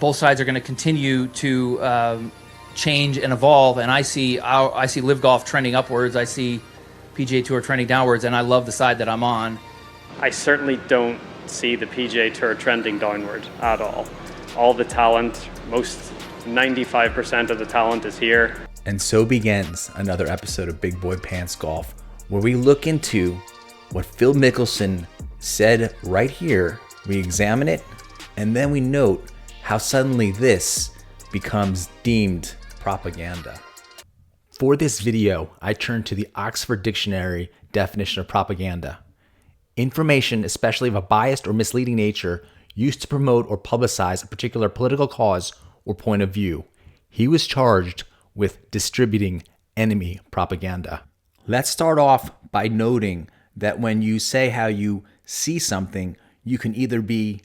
both sides are going to continue to change and evolve, and I see LIV Golf trending upwards. I see PGA Tour trending downwards, and I love the side that I'm on. I certainly don't see the PGA Tour trending downward at all. All the talent, 95% of the talent is here. And so begins another episode of Big Boy Pants Golf, where we look into what Phil Mickelson said right here. We examine it, and then we note how suddenly this becomes deemed propaganda. For this video, I turned to the Oxford Dictionary definition of propaganda. Information, especially of a biased or misleading nature, used to promote or publicize a particular political cause or point of view. He was charged with distributing enemy propaganda. Let's start off by noting that when you say how you see something, you can either be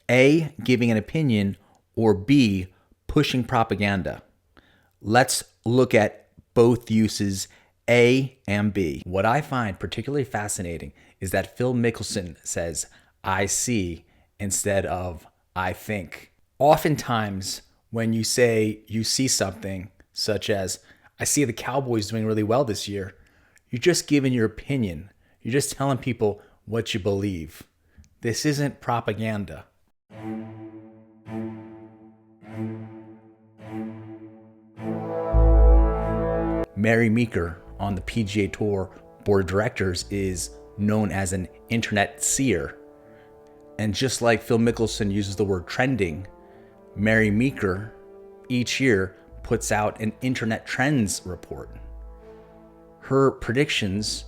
A, giving an opinion, or B, pushing propaganda. Let's look at both uses, A and B. What I find particularly fascinating is that Phil Mickelson says, I see, instead of I think. Oftentimes, when you say you see something, such as, I see the Cowboys doing really well this year, you're just giving your opinion. You're just telling people what you believe. This isn't propaganda. Mary Meeker on the PGA Tour Board of Directors is known as an internet seer. And just like Phil Mickelson uses the word trending, Mary Meeker each year puts out an internet trends report. Her predictions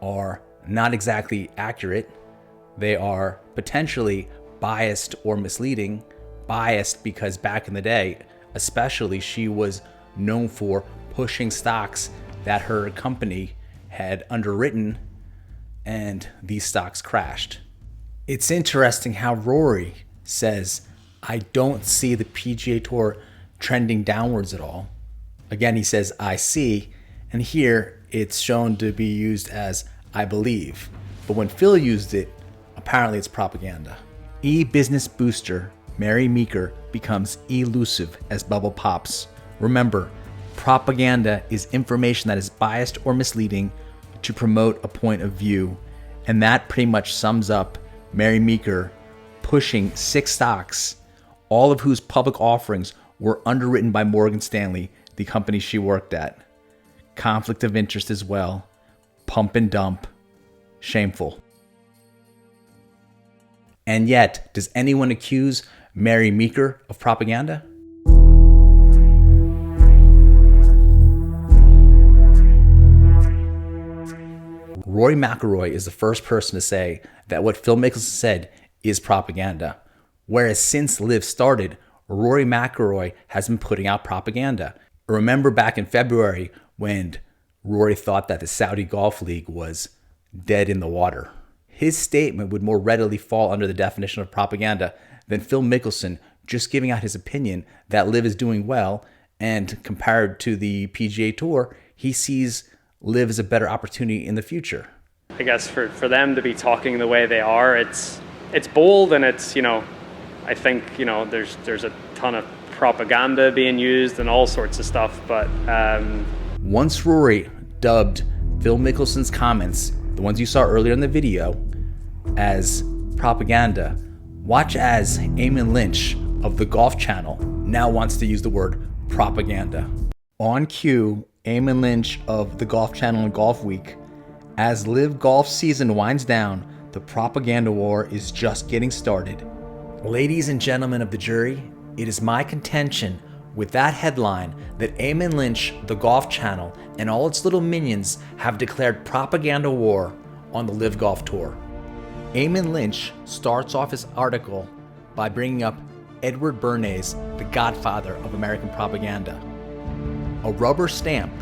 are not exactly accurate. They are potentially biased or misleading. Biased because back in the day, especially, she was known for pushing stocks that her company had underwritten, and these stocks crashed. It's interesting how Rory says, I don't see the PGA Tour trending downwards at all. Again, he says, I see, and here it's shown to be used as I believe. But when Phil used it, apparently it's propaganda. E-business booster Mary Meeker becomes elusive as bubble pops. Remember, propaganda is information that is biased or misleading to promote a point of view, and that pretty much sums up Mary Meeker pushing 6 stocks, all of whose public offerings were underwritten by Morgan Stanley, the company she worked at. Conflict of interest as well. Pump and dump. Shameful. And yet, does anyone accuse Mary Meeker of propaganda? Rory McIlroy is the first person to say that what Phil Mickelson said is propaganda. Whereas since LIV started, Rory McIlroy has been putting out propaganda. Remember back in February when Rory thought that the Saudi Golf League was dead in the water. His statement would more readily fall under the definition of propaganda than Phil Mickelson just giving out his opinion that LIV is doing well, and compared to the PGA Tour, he sees LIV as a better opportunity in the future. I guess for them to be talking the way they are, it's bold, and it's, I think, there's a ton of propaganda being used and all sorts of stuff, but once Rory dubbed Phil Mickelson's comments, the ones you saw earlier in the video, as propaganda, watch as Eamonn Lynch of the Golf Channel now wants to use the word propaganda. On cue, Eamonn Lynch of the Golf Channel and Golf Week, as LIV golf season winds down, the propaganda war is just getting started. Ladies and gentlemen of the jury, it is my contention with that headline that Eamonn Lynch, the Golf Channel, and all its little minions have declared propaganda war on the LIV Golf Tour. Eamonn Lynch starts off his article by bringing up Edward Bernays, the godfather of American propaganda. A rubber stamp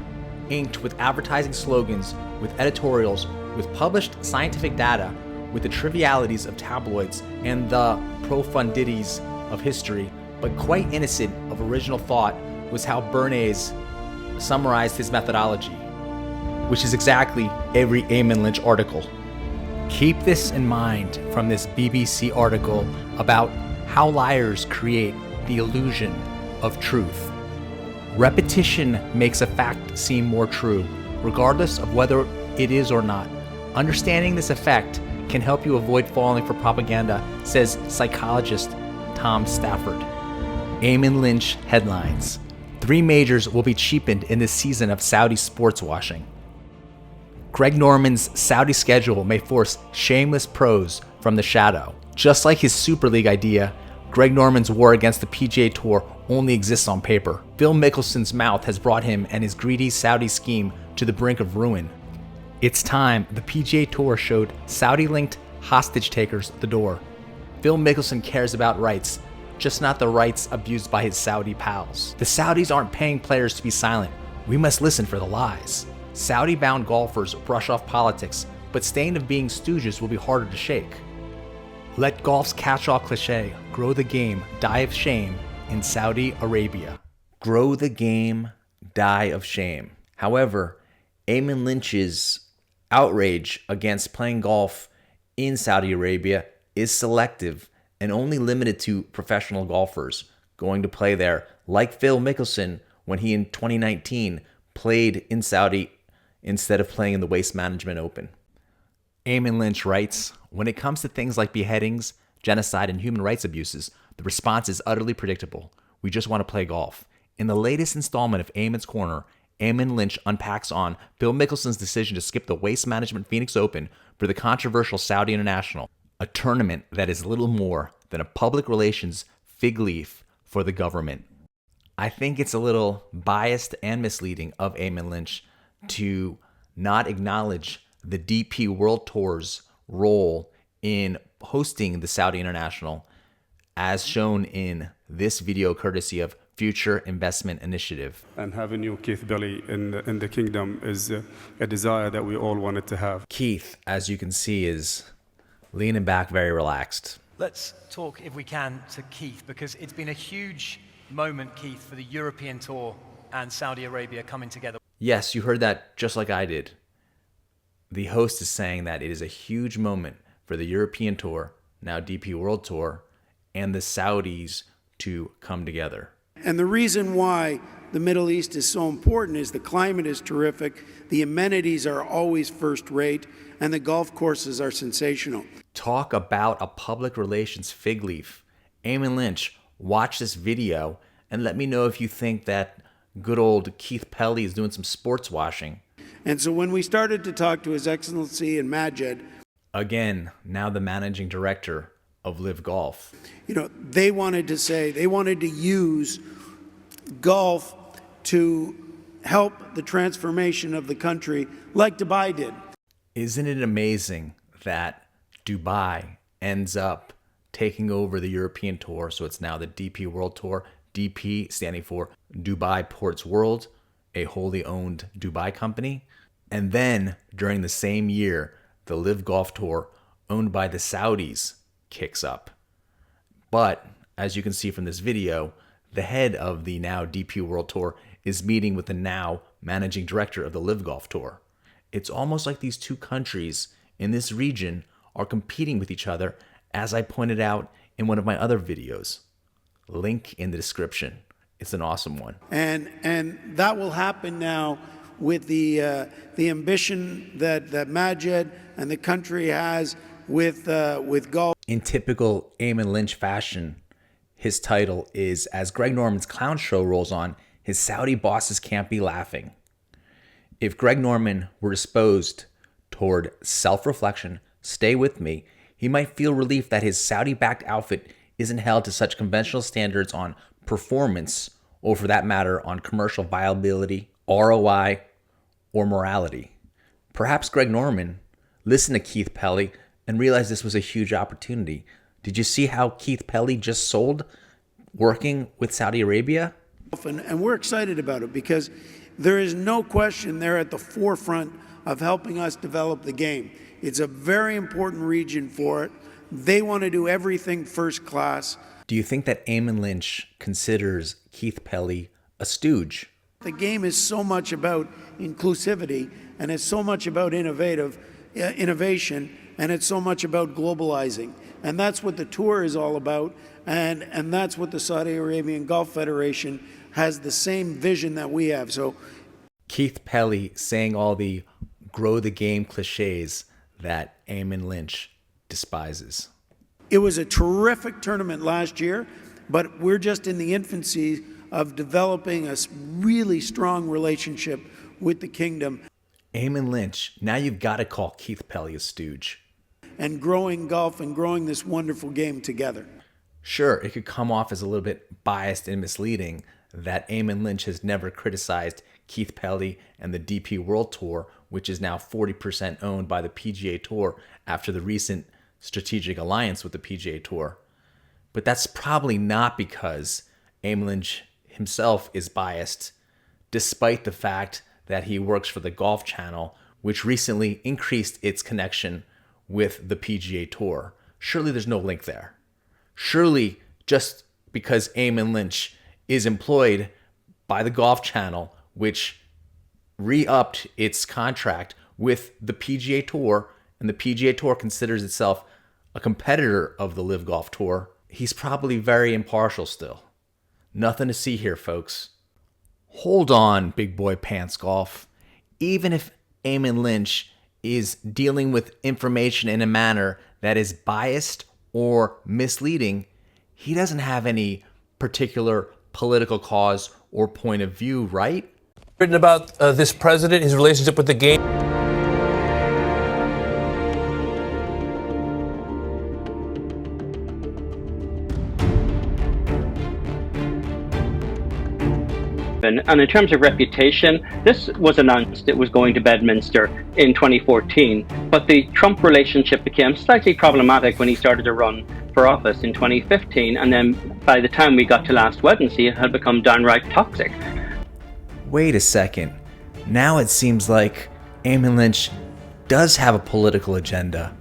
inked with advertising slogans, with editorials, with published scientific data, with the trivialities of tabloids and the profundities of history, but quite innocent of original thought, was how Bernays summarized his methodology, which is exactly every Eamonn Lynch article. Keep this in mind from this BBC article about how liars create the illusion of truth. Repetition makes a fact seem more true, regardless of whether it is or not. Understanding this effect can help you avoid falling for propaganda, says psychologist Tom Stafford. Eamonn Lynch headlines: 3 majors will be cheapened in this season of Saudi sports washing. Greg Norman's Saudi schedule may force shameless pros from the shadow. Just like his Super League idea, Greg Norman's war against the PGA Tour only exists on paper. Phil Mickelson's mouth has brought him and his greedy Saudi scheme to the brink of ruin. It's time the PGA Tour showed Saudi-linked hostage takers the door. Phil Mickelson cares about rights, just not the rights abused by his Saudi pals. The Saudis aren't paying players to be silent. We must listen for the lies. Saudi-bound golfers brush off politics, but stain of being stooges will be harder to shake. Let golf's catch-all cliche, grow the game, die of shame, in Saudi Arabia. Grow the game, die of shame. However, Eamonn Lynch's outrage against playing golf in Saudi Arabia is selective and only limited to professional golfers going to play there, like Phil Mickelson when he in 2019 played in Saudi instead of playing in the Waste Management Open. Eamonn Lynch writes, when it comes to things like beheadings, genocide, and human rights abuses, the response is utterly predictable. We just want to play golf. In the latest installment of Eamonn's Corner, Eamonn Lynch unpacks on Phil Mickelson's decision to skip the Waste Management Phoenix Open for the controversial Saudi International, a tournament that is little more than a public relations fig leaf for the government. I think it's a little biased and misleading of Eamonn Lynch to not acknowledge the DP World Tour's role in hosting the Saudi International, as shown in this video courtesy of Future Investment Initiative. And having you, Keith Belly, in the kingdom is a desire that we all wanted to have. Keith, as you can see, is leaning back very relaxed. Let's talk, if we can, to Keith, because it's been a huge moment, Keith, for the European Tour and Saudi Arabia coming together. Yes, you heard that just like I did. The host is saying that it is a huge moment for the European Tour, now DP World Tour, and the Saudis to come together. And the reason why the Middle East is so important is the climate is terrific, the amenities are always first rate, and the golf courses are sensational. Talk about a public relations fig leaf. Eamonn Lynch, watch this video and let me know if you think that good old Keith Pelly is doing some sports washing. And so when we started to talk to His Excellency and Majed, again, now the managing director of LIV Golf, they wanted to use golf to help the transformation of the country like Dubai did. Isn't it amazing that Dubai ends up taking over the European Tour? So it's now the DP World Tour, DP standing for Dubai Ports World, a wholly owned Dubai company. And then during the same year, the LIV Golf Tour, owned by the Saudis, kicks up. But as you can see from this video, the head of the now DP World Tour is meeting with the now managing director of the LIV Golf Tour. It's almost like these two countries in this region are competing with each other, as I pointed out in one of my other videos. Link in the description. It's an awesome one. And that will happen now with the ambition that Majed and the country has with golf. In typical Eamonn Lynch fashion, his title is, as Greg Norman's clown show rolls on, his Saudi bosses can't be laughing. If Greg Norman were disposed toward self-reflection, stay with me, he might feel relief that his Saudi-backed outfit isn't held to such conventional standards on performance, or for that matter, on commercial viability, ROI, or morality. Perhaps Greg Norman listened to Keith Pelly and realized this was a huge opportunity. Did you see how Keith Pelly just sold working with Saudi Arabia? And we're excited about it because there is no question they're at the forefront of helping us develop the game. It's a very important region for it. They want to do everything first class. Do you think that Eamonn Lynch considers Keith Pelly a stooge? The game is so much about inclusivity and it's so much about innovation and it's so much about globalizing. And that's what the tour is all about, and that's what the Saudi Arabian Golf Federation has, the same vision that we have. So Keith Pelley saying all the grow the game cliches that Eamonn Lynch despises. it was a terrific tournament last year, but we're just in the infancy of developing a really strong relationship with the kingdom. Eamonn Lynch, now you've got to call Keith Pelley a stooge. And growing golf and growing this wonderful game together. Sure, it could come off as a little bit biased and misleading that Eamonn Lynch has never criticized Keith Pelley and the DP World Tour, which is now 40% owned by the PGA Tour after the recent strategic alliance with the PGA Tour. But that's probably not because Eamonn Lynch himself is biased, despite the fact that he works for the Golf Channel, which recently increased its connection with the PGA Tour. Surely there's no link there. Surely just because Eamonn Lynch is employed by the Golf Channel, which re-upped its contract with the PGA Tour, and the PGA Tour considers itself a competitor of the LIV Golf Tour, he's probably very impartial still. Nothing to see here, folks. Hold on, big boy pants golf. Even if Eamonn Lynch is dealing with information in a manner that is biased or misleading, he doesn't have any particular political cause or point of view, right? Written about this president, his relationship with the game. And in terms of reputation, this was announced it was going to Bedminster in 2014, but the Trump relationship became slightly problematic when he started to run for office in 2015, and then by the time we got to last Wednesday, it had become downright toxic. Wait a second. Now it seems like Eamonn Lynch does have a political agenda.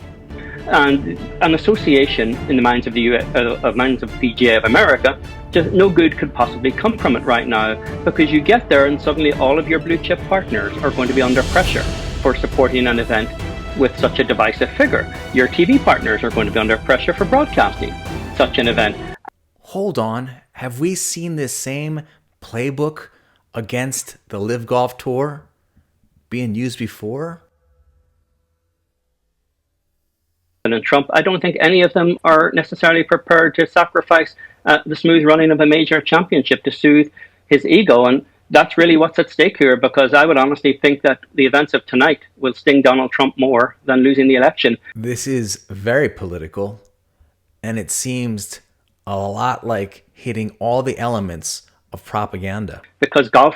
And an association in the minds of the PGA of America, just no good could possibly come from it right now, because you get there and suddenly all of your blue chip partners are going to be under pressure for supporting an event with such a divisive figure. Your TV partners are going to be under pressure for broadcasting such an event. Hold on, have we seen this same playbook against the LIV Golf Tour being used before? And Trump, I don't think any of them are necessarily prepared to sacrifice the smooth running of a major championship to soothe his ego. And that's really what's at stake here, because I would honestly think that the events of tonight will sting Donald Trump more than losing the election. This is very political, and it seems a lot like hitting all the elements of propaganda. Because golf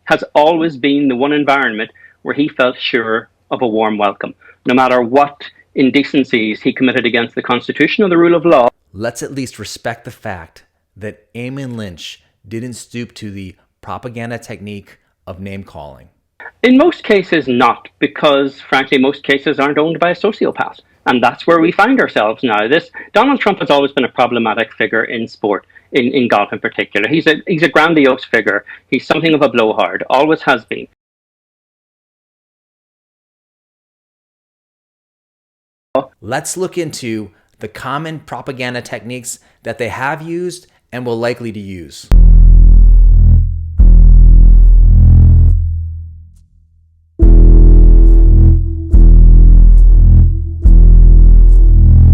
has always been the one environment where he felt sure of a warm welcome, no matter what indecencies he committed against the Constitution or the rule of law. Let's at least respect the fact that Eamonn Lynch didn't stoop to the propaganda technique of name-calling. In most cases, not, because, frankly, most cases aren't owned by a sociopath. And that's where we find ourselves now. Donald Trump has always been a problematic figure in sport, in golf in particular. He's a grandiose figure. He's something of a blowhard, always has been. Let's look into the common propaganda techniques that they have used and will likely to use.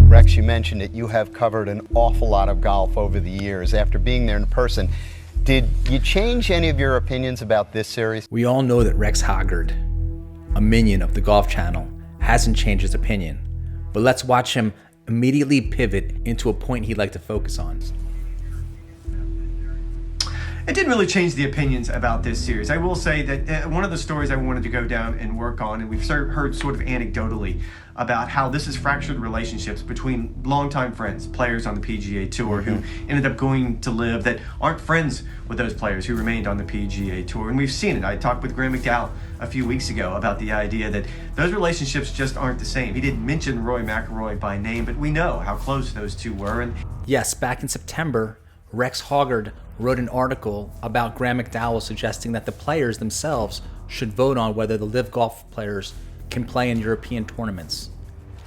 Rex, you mentioned it. You have covered an awful lot of golf over the years. After being there in person, did you change any of your opinions about this series? We all know that Rex Hoggard, a minion of the Golf Channel, hasn't changed his opinion. But let's watch him immediately pivot into a point he'd like to focus on. It didn't really change the opinions about this series. I will say that one of the stories I wanted to go down and work on, and we've heard sort of anecdotally about how this has fractured relationships between longtime friends, players on the PGA Tour who ended up going to LIV that aren't friends with those players who remained on the PGA Tour. And we've seen it. I talked with Graham McDowell a few weeks ago about the idea that those relationships just aren't the same. He didn't mention Rory McIlroy by name, but we know how close those two were. And yes, back in September, Rex Hoggard wrote an article about Graham McDowell suggesting that the players themselves should vote on whether the LIV Golf players can play in European tournaments.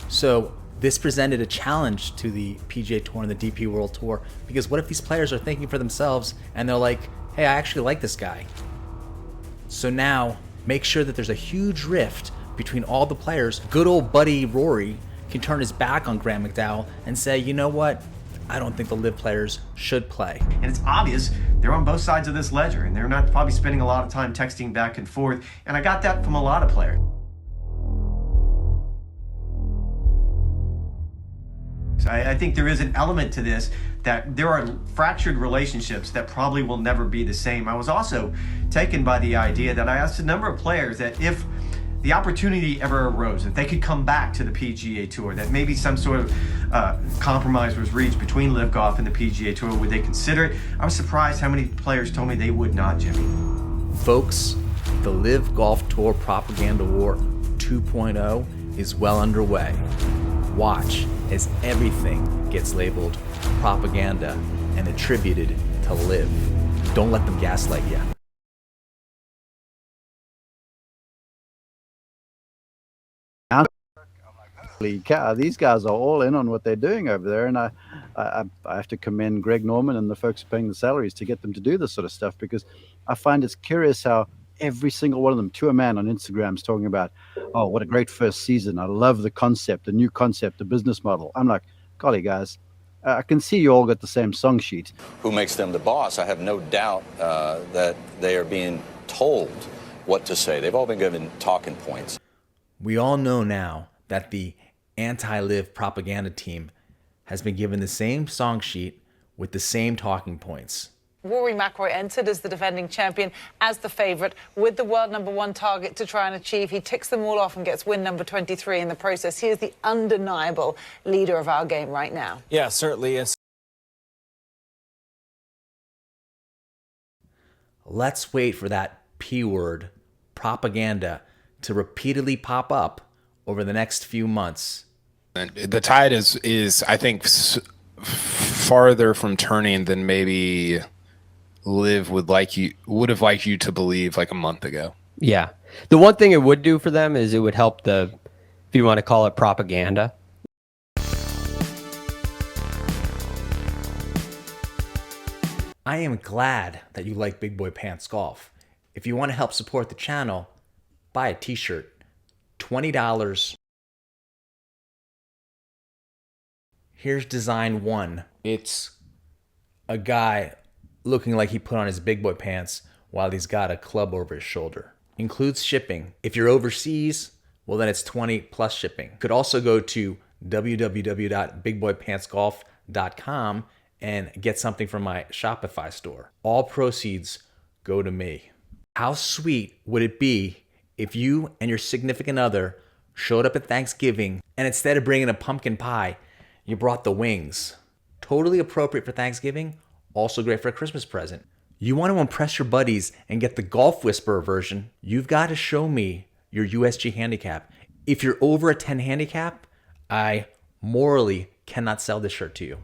So this presented a challenge to the PGA Tour and the DP World Tour, because what if these players are thinking for themselves and they're like, hey, I actually like this guy. So now make sure that there's a huge rift between all the players. Good old buddy Rory can turn his back on Graham McDowell and say, you know what? I don't think the LIV players should play. And it's obvious they're on both sides of this ledger, and they're not probably spending a lot of time texting back and forth. And I got that from a lot of players. So I think there is an element to this that there are fractured relationships that probably will never be the same. I was also taken by the idea that I asked a number of players that if the opportunity ever arose, if they could come back to the PGA Tour, that maybe some sort of compromise was reached between LIV Golf and the PGA Tour, would they consider it? I was surprised how many players told me they would not, Jimmy. Folks, the LIV Golf Tour Propaganda War 2.0 is well underway. Watch as everything gets labeled propaganda and attributed to LIV. Don't let them gaslight you. These guys are all in on what they're doing over there, and I have to commend Greg Norman and the folks paying the salaries to get them to do this sort of stuff, because I find it's curious how every single one of them, to a man on Instagram, is talking about, oh, what a great first season. I love the concept, the new concept, the business model. I'm like, golly, guys, I can see you all got the same song sheet. Who makes them the boss? I have no doubt that they are being told what to say. They've all been given talking points. We all know now that the anti-LIV propaganda team has been given the same song sheet with the same talking points. Rory McIlroy entered as the defending champion, as the favourite, with the world #1 target to try and achieve. He ticks them all off and gets win number 23 in the process. He is the undeniable leader of our game right now. Yeah, certainly is. Let's wait for that P word, propaganda, to repeatedly pop up over the next few months. And the tide is I think farther from turning than maybe LIV would have liked you to believe like a month ago. Yeah. The one thing it would do for them is it would help the, if you want to call it propaganda. I am glad that you like Big Boy Pants Golf. If you want to help support the channel, buy a t-shirt. $20. Here's design 1. It's a guy looking like he put on his big boy pants while he's got a club over his shoulder. Includes shipping. If you're overseas, well then it's 20 plus shipping. Could also go to www.bigboypantsgolf.com and get something from my Shopify store. All proceeds go to me. How sweet would it be if you and your significant other showed up at Thanksgiving and instead of bringing a pumpkin pie, you brought the wings? Totally appropriate for Thanksgiving, also great for a Christmas present. You want to impress your buddies and get the Golf Whisperer version, you've got to show me your USG handicap. If you're over a 10 handicap, I morally cannot sell this shirt to you.